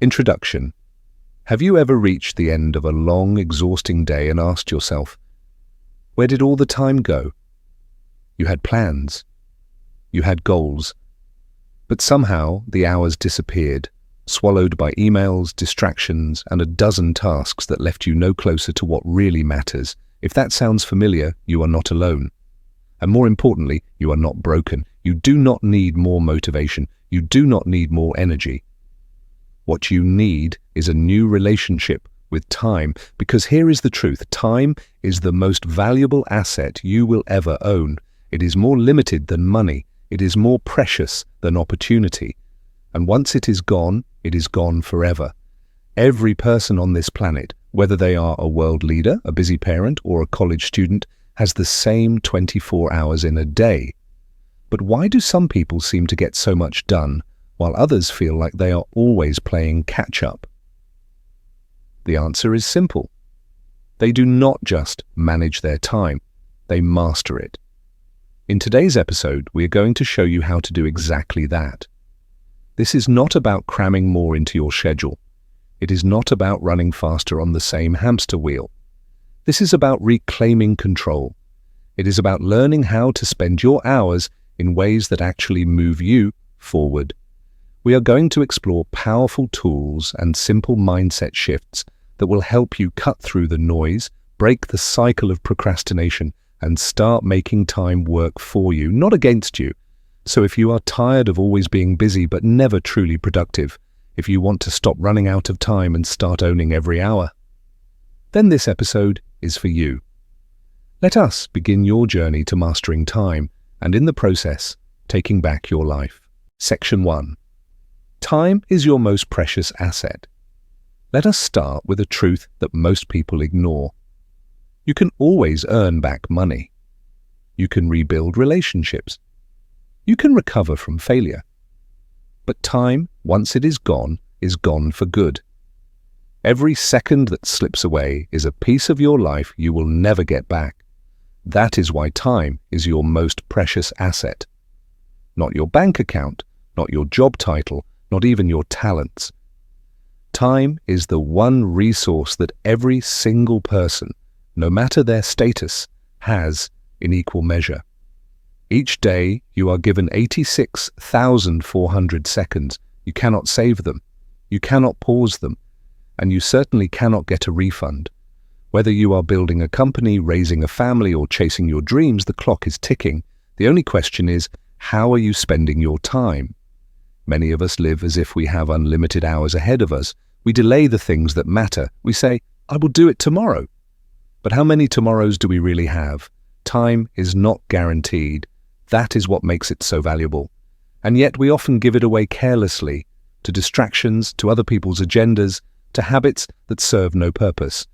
Introduction. Have you ever reached the end of a long, exhausting day and asked yourself, where did all the time go? You had plans. You had goals. But somehow the hours disappeared, swallowed by emails, distractions, and a dozen tasks that left you no closer to what really matters. If that sounds familiar, you are not alone. And more importantly, you are not broken. You do not need more motivation. You do not need more energy. What you need is a new relationship with time, because here is the truth. Time is the most valuable asset you will ever own. It is more limited than money. It is more precious than opportunity. And once it is gone forever. Every person on this planet, whether they are a world leader, a busy parent, or a college student, has the same 24 hours in a day. But why do some people seem to get so much done, while others feel like they are always playing catch-up? The answer is simple. They do not just manage their time, they master it. In today's episode, we are going to show you how to do exactly that. This is not about cramming more into your schedule. It is not about running faster on the same hamster wheel. This is about reclaiming control. It is about learning how to spend your hours in ways that actually move you forward. We are going to explore powerful tools and simple mindset shifts that will help you cut through the noise, break the cycle of procrastination, and start making time work for you, not against you. So if you are tired of always being busy but never truly productive, if you want to stop running out of time and start owning every hour, then this episode is for you. Let us begin your journey to mastering time and in the process, taking back your life. Section 1. Time is your most precious asset. Let us start with a truth that most people ignore. You can always earn back money. You can rebuild relationships. You can recover from failure. But time, once it is gone for good. Every second that slips away is a piece of your life you will never get back. That is why time is your most precious asset. Not your bank account, not your job title, not even your talents. Time is the one resource that every single person, no matter their status, has in equal measure. Each day you are given 86,400 seconds. You cannot save them. You cannot pause them. And you certainly cannot get a refund. Whether you are building a company, raising a family, or chasing your dreams, the clock is ticking. The only question is, how are you spending your time? Many of us live as if we have unlimited hours ahead of us. We delay the things that matter. We say, I will do it tomorrow. But how many tomorrows do we really have? Time is not guaranteed. That is what makes it so valuable. And yet we often give it away carelessly, to distractions, to other people's agendas, to habits that serve no purpose.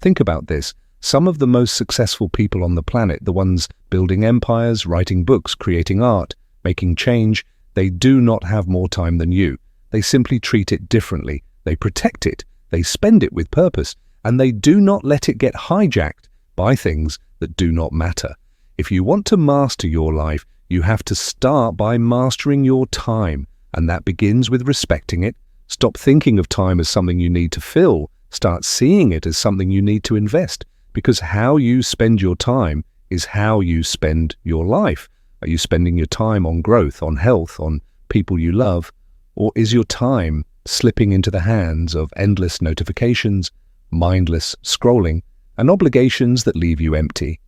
Think about this. Some of the most successful people on the planet, the ones building empires, writing books, creating art, making change, they do not have more time than you. They simply treat it differently. They protect it. They spend it with purpose. And they do not let it get hijacked by things that do not matter. If you want to master your life, you have to start by mastering your time. And that begins with respecting it. Stop thinking of time as something you need to fill. Start seeing it as something you need to invest. Because how you spend your time is how you spend your life. Are you spending your time on growth, on health, on people you love? Or is your time slipping into the hands of endless notifications, mindless scrolling, and obligations that leave you empty?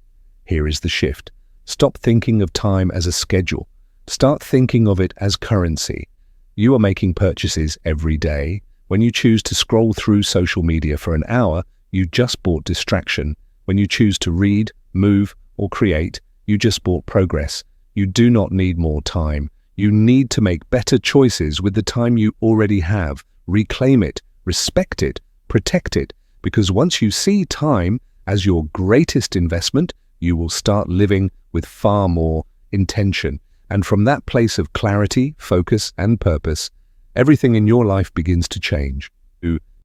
Here is the shift. Stop thinking of time as a schedule. Start thinking of it as currency. You are making purchases every day. When you choose to scroll through social media for an hour, you just bought distraction. When you choose to read, move, or create, you just bought progress. You do not need more time. You need to make better choices with the time you already have. Reclaim it, respect it, protect it, because once you see time as your greatest investment, you will start living with far more intention. And from that place of clarity, focus, and purpose, everything in your life begins to change.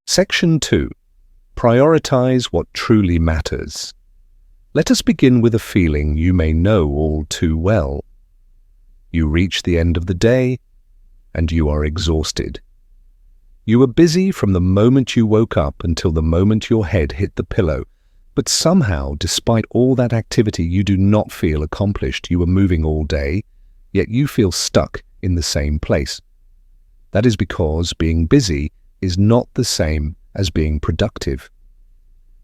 Section 2. Prioritize what truly matters. Let us begin with a feeling you may know all too well. You reach the end of the day, and you are exhausted. You were busy from the moment you woke up until the moment your head hit the pillow, but somehow, despite all that activity, you do not feel accomplished. You were moving all day, yet you feel stuck in the same place. That is because being busy is not the same as being productive.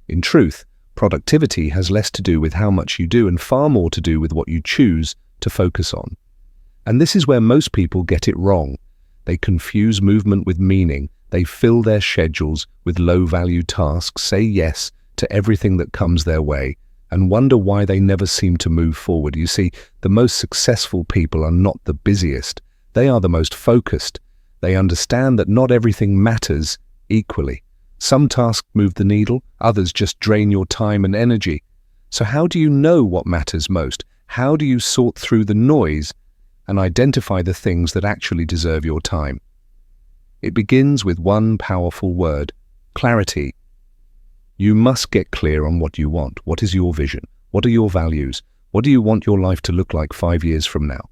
In truth, productivity has less to do with how much you do and far more to do with what you choose to focus on. And this is where most people get it wrong. They confuse movement with meaning. They fill their schedules with low-value tasks, say yes to everything that comes their way, and wonder why they never seem to move forward. You see, the most successful people are not the busiest. They are the most focused. They understand that not everything matters equally. Some tasks move the needle, others just drain your time and energy. So how do you know what matters most? How do you sort through the noise and identify the things that actually deserve your time? It begins with one powerful word: clarity. You must get clear on what you want. What is your vision? What are your values? What do you want your life to look like 5 years from now?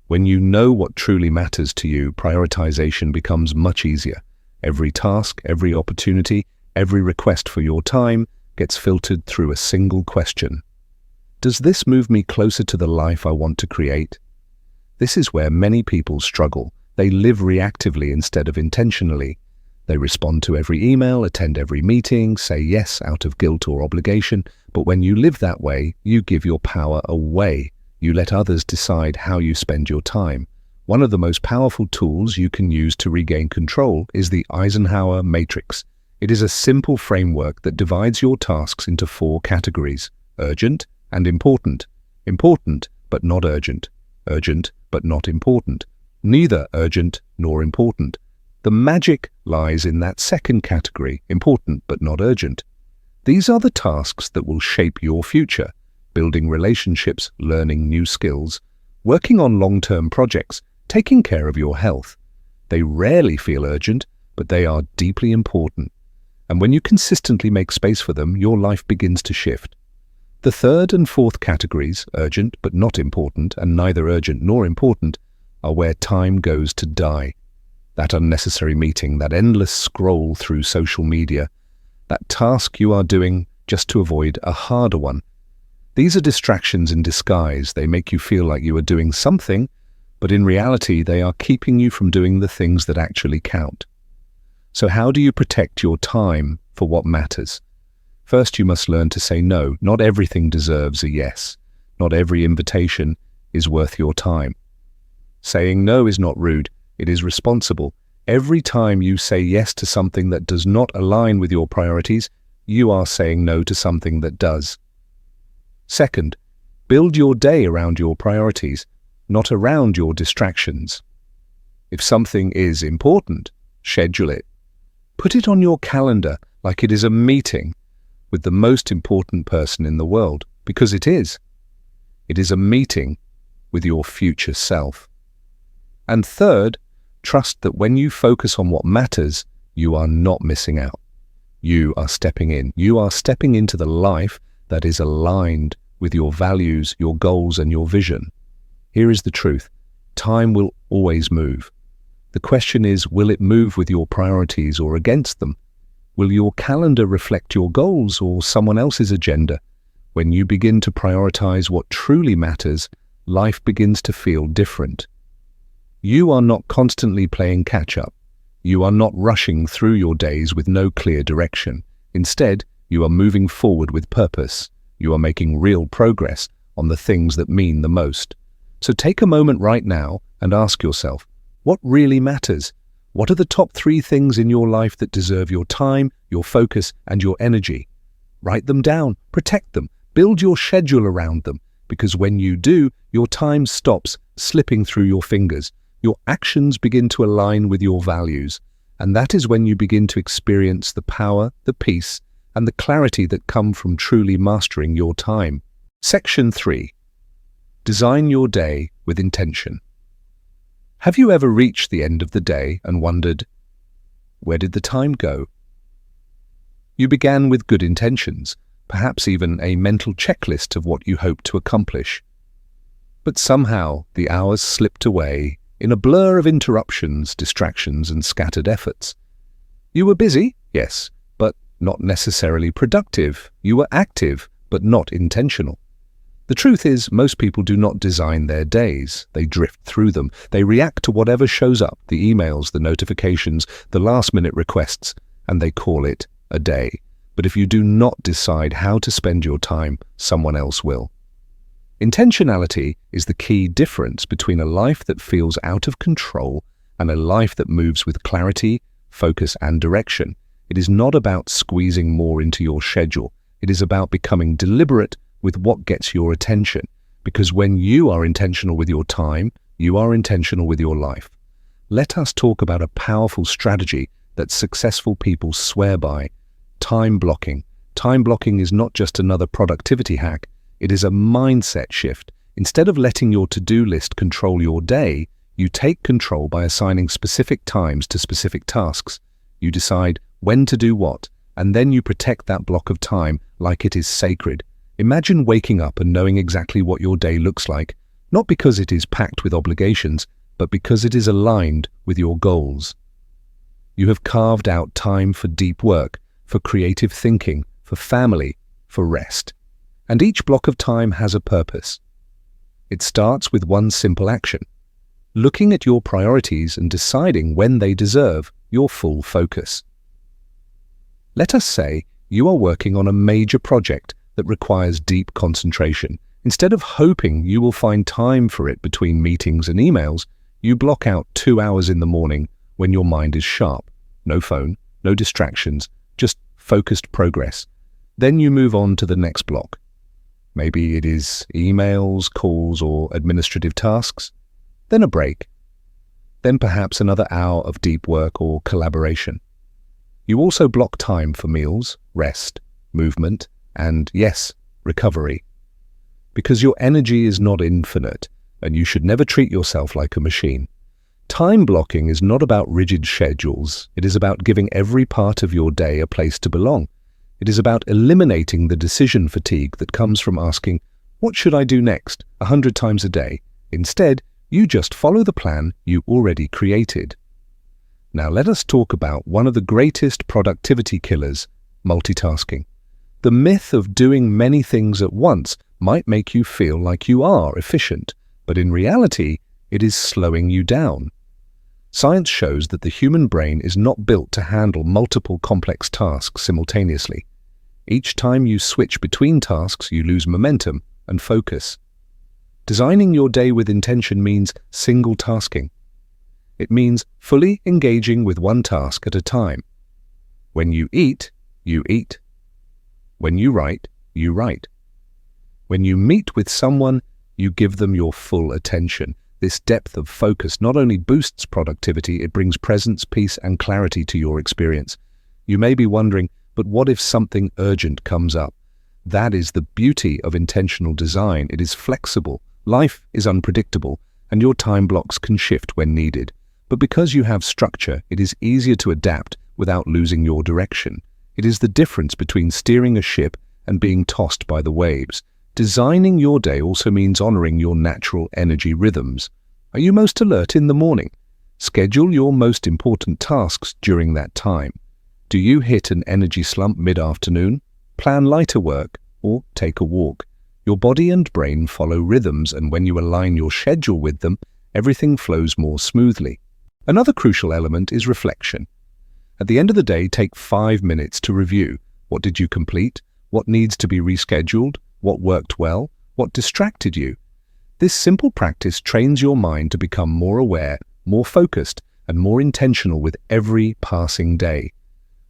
When you know what truly matters to you, prioritization becomes much easier. Every task, every opportunity, every request for your time gets filtered through a single question. Does this move me closer to the life I want to create? This is where many people struggle. They live reactively instead of intentionally. They respond to every email, attend every meeting, say yes out of guilt or obligation. But when you live that way, you give your power away. You let others decide how you spend your time. One of the most powerful tools you can use to regain control is the Eisenhower Matrix. It is a simple framework that divides your tasks into 4 categories: urgent and important, important but not urgent, urgent but not important, neither urgent nor important. The magic lies in that second category, important but not urgent. These are the tasks that will shape your future: building relationships, learning new skills, working on long-term projects, taking care of your health. They rarely feel urgent, but they are deeply important. And when you consistently make space for them, your life begins to shift. The third and fourth categories, urgent but not important and neither urgent nor important, are where time goes to die. That unnecessary meeting, that endless scroll through social media, that task you are doing just to avoid a harder one. These are distractions in disguise. They make you feel like you are doing something, but in reality they are keeping you from doing the things that actually count. So how do you protect your time for what matters? First, you must learn to say no. Not everything deserves a yes. Not every invitation is worth your time. Saying no is not rude, it is responsible. Every time you say yes to something that does not align with your priorities, you are saying no to something that does. Second, build your day around your priorities, not around your distractions. If something is important, schedule it. Put it on your calendar like it is a meeting with the most important person in the world, because it is. It is a meeting with your future self. And third, trust that when you focus on what matters, you are not missing out. You are stepping in. You are stepping into the life that is aligned with your values, your goals, and your vision. Here is the truth. Time will always move. The question is, will it move with your priorities or against them? Will your calendar reflect your goals or someone else's agenda? When you begin to prioritize what truly matters, life begins to feel different. You are not constantly playing catch-up. You are not rushing through your days with no clear direction. Instead, you are moving forward with purpose. You are making real progress on the things that mean the most. So take a moment right now and ask yourself, what really matters? What are the top 3 things in your life that deserve your time, your focus, and your energy? Write them down, protect them, build your schedule around them, because when you do, your time stops slipping through your fingers. Your actions begin to align with your values, and that is when you begin to experience the power, the peace, and the clarity that come from truly mastering your time. Section 3. Design your day with intention. Have you ever reached the end of the day and wondered, where did the time go? You began with good intentions, perhaps even a mental checklist of what you hoped to accomplish. But somehow the hours slipped away in a blur of interruptions, distractions, and scattered efforts. You were busy, yes, but not necessarily productive. You were active, but not intentional. The truth is, most people do not design their days. They drift through them. They react to whatever shows up, the emails, the notifications, the last-minute requests, and they call it a day. But if you do not decide how to spend your time, someone else will. Intentionality is the key difference between a life that feels out of control and a life that moves with clarity, focus, and direction. It is not about squeezing more into your schedule. It is about becoming deliberate with what gets your attention. Because when you are intentional with your time, you are intentional with your life. Let us talk about a powerful strategy that successful people swear by: time blocking. Time blocking is not just another productivity hack. It is a mindset shift. Instead of letting your to-do list control your day, you take control by assigning specific times to specific tasks. You decide when to do what, and then you protect that block of time like it is sacred. Imagine waking up and knowing exactly what your day looks like, not because it is packed with obligations, but because it is aligned with your goals. You have carved out time for deep work, for creative thinking, for family, for rest. And each block of time has a purpose. It starts with one simple action: looking at your priorities and deciding when they deserve your full focus. Let us say you are working on a major project that requires deep concentration. Instead of hoping you will find time for it between meetings and emails, you block out 2 hours in the morning when your mind is sharp. No phone, no distractions, just focused progress. Then you move on to the next block. Maybe it is emails, calls, or administrative tasks. Then a break. Then perhaps another hour of deep work or collaboration. You also block time for meals, rest, movement, and, yes, recovery. Because your energy is not infinite, and you should never treat yourself like a machine. Time blocking is not about rigid schedules. It is about giving every part of your day a place to belong. It is about eliminating the decision fatigue that comes from asking, "What should I do next?" 100 times a day. Instead, you just follow the plan you already created. Now let us talk about one of the greatest productivity killers: multitasking. The myth of doing many things at once might make you feel like you are efficient, but in reality, it is slowing you down. Science shows that the human brain is not built to handle multiple complex tasks simultaneously. Each time you switch between tasks, you lose momentum and focus. Designing your day with intention means single tasking. It means fully engaging with one task at a time. When you eat, you eat. When you write, you write. When you meet with someone, you give them your full attention. This depth of focus not only boosts productivity, it brings presence, peace, and clarity to your experience. You may be wondering, but what if something urgent comes up? That is the beauty of intentional design. It is flexible. Life is unpredictable, and your time blocks can shift when needed. But because you have structure, it is easier to adapt without losing your direction. It is the difference between steering a ship and being tossed by the waves. Designing your day also means honoring your natural energy rhythms. Are you most alert in the morning? Schedule your most important tasks during that time. Do you hit an energy slump mid-afternoon? Plan lighter work or take a walk. Your body and brain follow rhythms, and when you align your schedule with them, everything flows more smoothly. Another crucial element is reflection. At the end of the day, take 5 minutes to review. What did you complete? What needs to be rescheduled? What worked well? What distracted you? This simple practice trains your mind to become more aware, more focused, and more intentional with every passing day.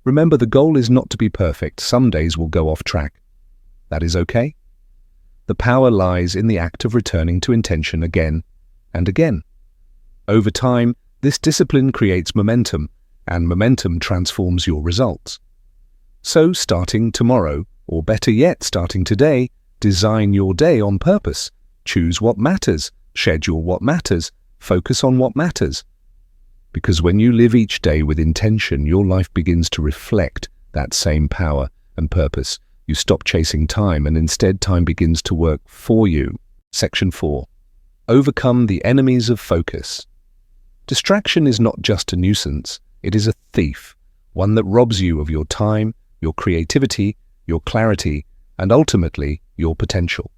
Remember, the goal is not to be perfect. Some days will go off track. That is okay. The power lies in the act of returning to intention again and again. Over time, this discipline creates momentum, and momentum transforms your results. So, starting tomorrow, or better yet, starting today, design your day on purpose. Choose what matters, schedule what matters, focus on what matters. Because when you live each day with intention, your life begins to reflect that same power and purpose. You stop chasing time, and instead time begins to work for you. Section 4. Overcome the enemies of focus. Distraction is not just a nuisance, it is a thief. one that robs you of your time, your creativity, your clarity, and ultimately your potential.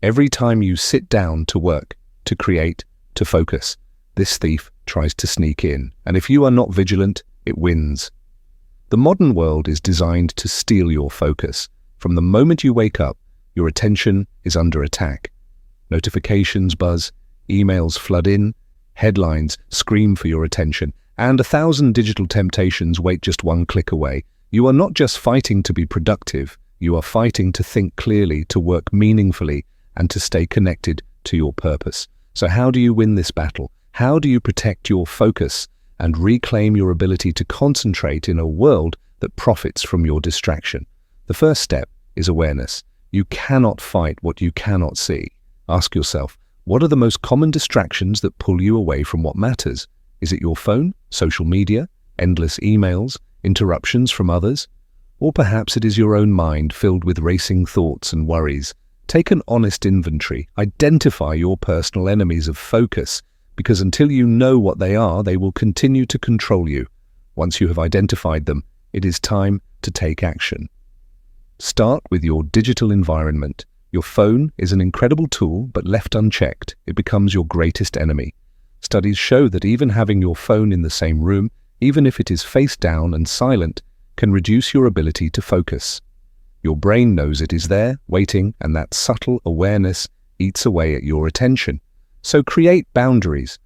Every time you sit down to work, to create, to focus, this thief tries to sneak in, and if you are not vigilant, it wins. The modern world is designed to steal your focus. From the moment you wake up, your attention is under attack. Notifications buzz, emails flood in, headlines scream for your attention, and 1,000 digital temptations wait just one click away. You are not just fighting to be productive, you are fighting to think clearly, to work meaningfully, and to stay connected to your purpose. So how do you win this battle? How do you protect your focus and reclaim your ability to concentrate in a world that profits from your distraction? The first step is awareness. You cannot fight what you cannot see. Ask yourself, what are the most common distractions that pull you away from what matters? Is it your phone, social media, endless emails, interruptions from others? Or perhaps it is your own mind filled with racing thoughts and worries. Take an honest inventory. Identify your personal enemies of focus, because until you know what they are, they will continue to control you. Once you have identified them, it is time to take action. Start with your digital environment. Your phone is an incredible tool, but left unchecked, it becomes your greatest enemy. Studies show that even having your phone in the same room, even if it is face down and silent, can reduce your ability to focus. Your brain knows it is there, waiting, and that subtle awareness eats away at your attention. So create boundaries.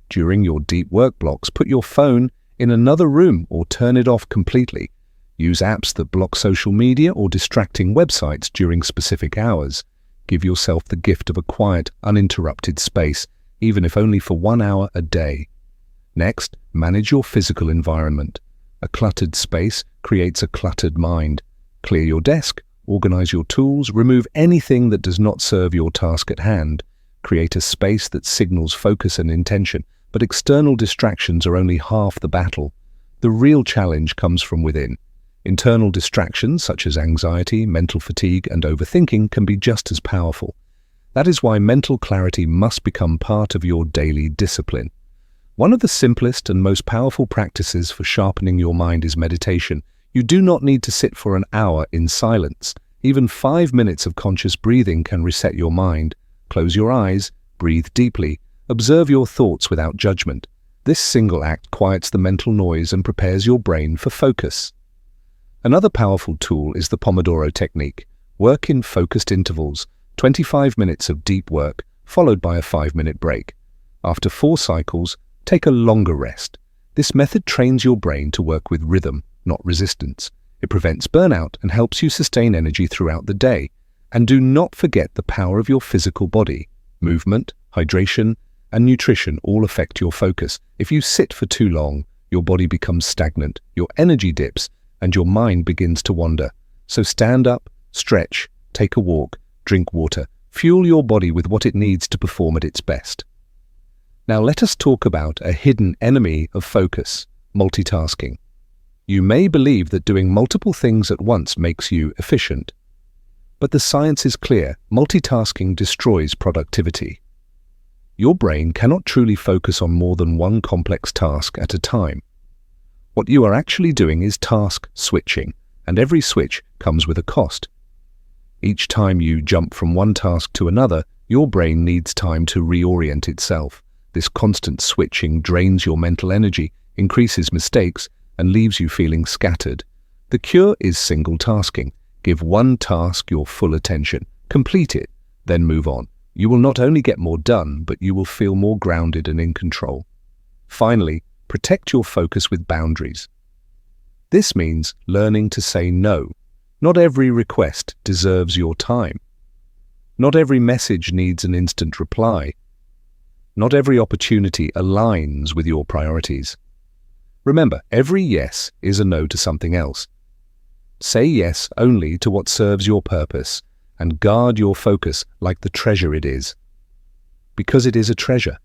During your deep work blocks, put your phone in another room or turn it off completely. Use apps that block social media or distracting websites during specific hours. Give yourself the gift of a quiet, uninterrupted space, even if only for 1 hour a day. Next, manage your physical environment. A cluttered space creates a cluttered mind. Clear your desk, organize your tools, remove anything that does not serve your task at hand. Create a space that signals focus and intention, but external distractions are only half the battle. The real challenge comes from within. Internal distractions such as anxiety, mental fatigue, and overthinking can be just as powerful. That is why mental clarity must become part of your daily discipline. One of the simplest and most powerful practices for sharpening your mind is meditation. You do not need to sit for an hour in silence. Even 5 minutes of conscious breathing can reset your mind. Close your eyes, breathe deeply, observe your thoughts without judgment. This single act quiets the mental noise and prepares your brain for focus. Another powerful tool is the Pomodoro technique. Work in focused intervals, 25 minutes of deep work, followed by a 5-minute break. After 4 cycles, take a longer rest. This method trains your brain to work with rhythm, not resistance. It prevents burnout and helps you sustain energy throughout the day. And do not forget the power of your physical body. Movement, hydration, and nutrition all affect your focus. If you sit for too long, your body becomes stagnant, your energy dips, and your mind begins to wander. So stand up, stretch, take a walk, drink water, fuel your body with what it needs to perform at its best. Now let us talk about a hidden enemy of focus, multitasking. You may believe that doing multiple things at once makes you efficient. But the science is clear, multitasking destroys productivity. Your brain cannot truly focus on more than one complex task at a time. What you are actually doing is task switching, and every switch comes with a cost. Each time you jump from one task to another, your brain needs time to reorient itself. This constant switching drains your mental energy, increases mistakes, and leaves you feeling scattered. The cure is single tasking. Give one task your full attention, complete it, then move on. You will not only get more done, but you will feel more grounded and in control. Finally, protect your focus with boundaries. This means learning to say no. Not every request deserves your time. Not every message needs an instant reply. Not every opportunity aligns with your priorities. Remember, every yes is a no to something else. Say yes only to what serves your purpose, and guard your focus like the treasure it is. Because it is a treasure.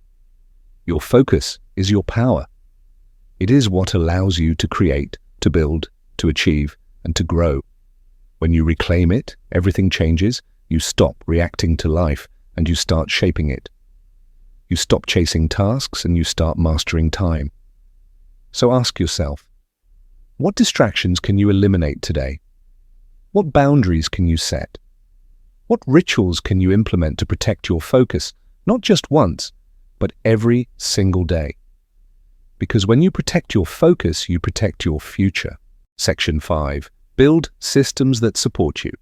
Your focus is your power. It is what allows you to create, to build, to achieve, and to grow. When you reclaim it, everything changes. You stop reacting to life, and you start shaping it. You stop chasing tasks, and you start mastering time. So ask yourself, What distractions can you eliminate today? What boundaries can you set? What rituals can you implement to protect your focus, not just once, but every single day? Because when you protect your focus, you protect your future. Section 5. Build systems that support you.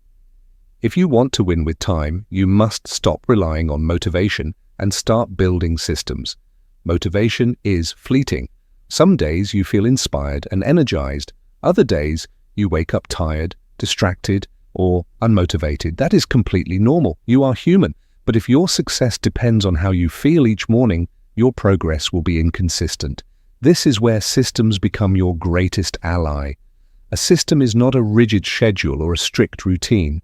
If you want to win with time, you must stop relying on motivation and start building systems. Motivation is fleeting. Some days you feel inspired and energized. Other days you wake up tired, distracted, or unmotivated. That is completely normal. You are human. But if your success depends on how you feel each morning, your progress will be inconsistent. This is where systems become your greatest ally. A system is not a rigid schedule or a strict routine.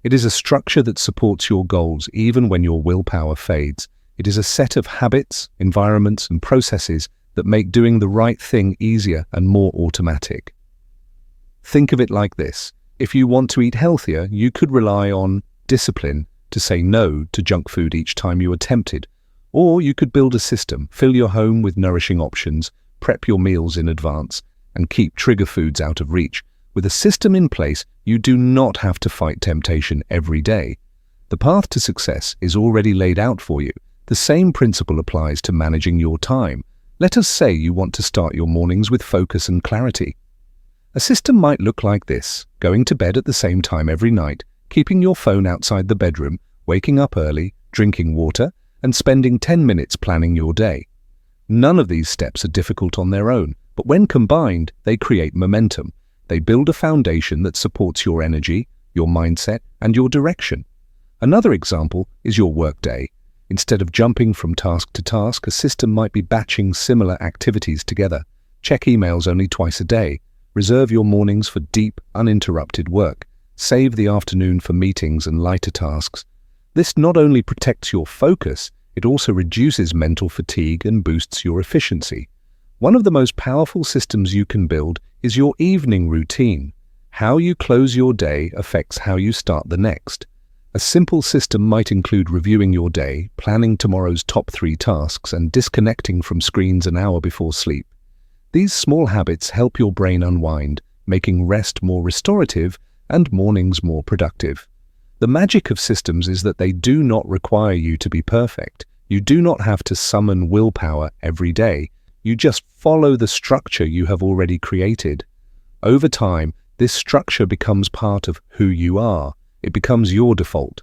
It is a structure that supports your goals even when your willpower fades. It is a set of habits, environments, and processes that make doing the right thing easier and more automatic. Think of it like this. If you want to eat healthier, you could rely on discipline to say no to junk food each time you are tempted. Or you could build a system, fill your home with nourishing options, prep your meals in advance, and keep trigger foods out of reach. With a system in place, you do not have to fight temptation every day. The path to success is already laid out for you. The same principle applies to managing your time. Let us say you want to start your mornings with focus and clarity. A system might look like this: going to bed at the same time every night, keeping your phone outside the bedroom, waking up early, drinking water, and spending 10 minutes planning your day. None of these steps are difficult on their own, but when combined, they create momentum. They build a foundation that supports your energy, your mindset, and your direction. Another example is your workday. Instead of jumping from task to task, a system might be batching similar activities together. Check emails only twice a day. Reserve your mornings for deep, uninterrupted work. Save the afternoon for meetings and lighter tasks. This not only protects your focus, it also reduces mental fatigue and boosts your efficiency. One of the most powerful systems you can build is your evening routine. How you close your day affects how you start the next. A simple system might include reviewing your day, planning tomorrow's top 3 tasks, and disconnecting from screens an hour before sleep. These small habits help your brain unwind, making rest more restorative and mornings more productive. The magic of systems is that they do not require you to be perfect. You do not have to summon willpower every day. You just follow the structure you have already created. Over time, this structure becomes part of who you are. It becomes your default.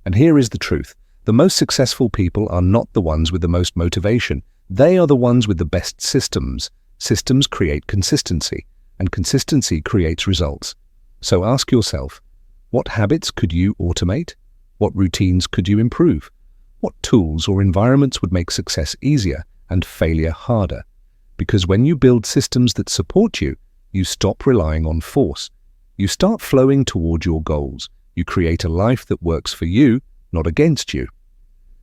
And here is the truth. The most successful people are not the ones with the most motivation. They are the ones with the best systems. Systems create consistency, and consistency creates results. So ask yourself, what habits could you automate? What routines could you improve? What tools or environments would make success easier and failure harder? Because when you build systems that support you, you stop relying on force. You start flowing toward your goals. You create a life that works for you, not against you.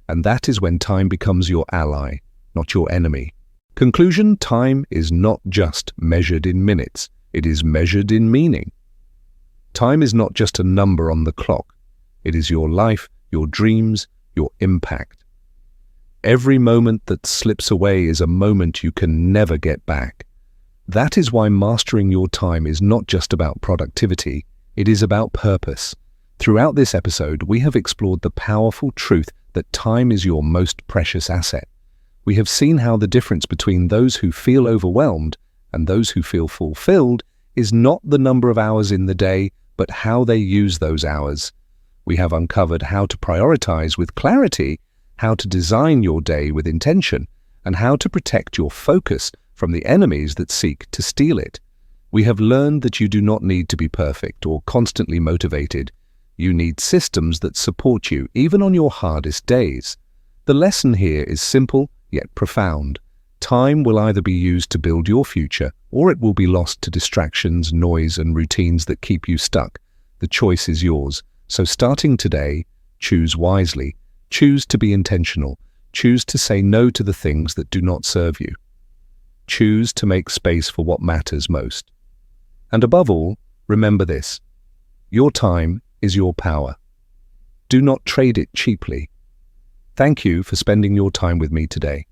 And that is when time becomes your ally, not your enemy. Conclusion: time is not just measured in minutes. It is measured in meaning. Time is not just a number on the clock. It is your life, your dreams, your impact. Every moment that slips away is a moment you can never get back. That is why mastering your time is not just about productivity. It is about purpose. Throughout this episode, we have explored the powerful truth that time is your most precious asset. We have seen how the difference between those who feel overwhelmed and those who feel fulfilled is not the number of hours in the day, but how they use those hours. We have uncovered how to prioritize with clarity, how to design your day with intention, and how to protect your focus from the enemies that seek to steal it. We have learned that you do not need to be perfect or constantly motivated. You need systems that support you even on your hardest days. The lesson here is simple yet profound. Time will either be used to build your future, or it will be lost to distractions, noise, and routines that keep you stuck. The choice is yours. So starting today, choose wisely. Choose to be intentional. Choose to say no to the things that do not serve you. Choose to make space for what matters most. And above all, remember this: your time is your power. Do not trade it cheaply. Thank you for spending your time with me today.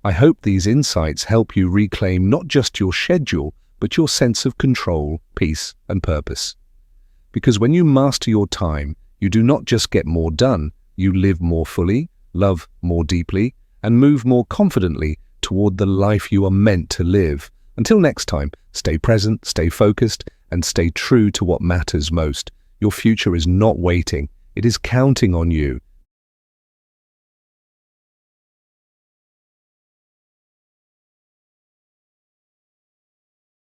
I hope these insights help you reclaim not just your schedule, but your sense of control, peace, and purpose. Because when you master your time, you do not just get more done, you live more fully, love more deeply, and move more confidently toward the life you are meant to live. Until next time, stay present, stay focused, and stay true to what matters most. Your future is not waiting, it is counting on you.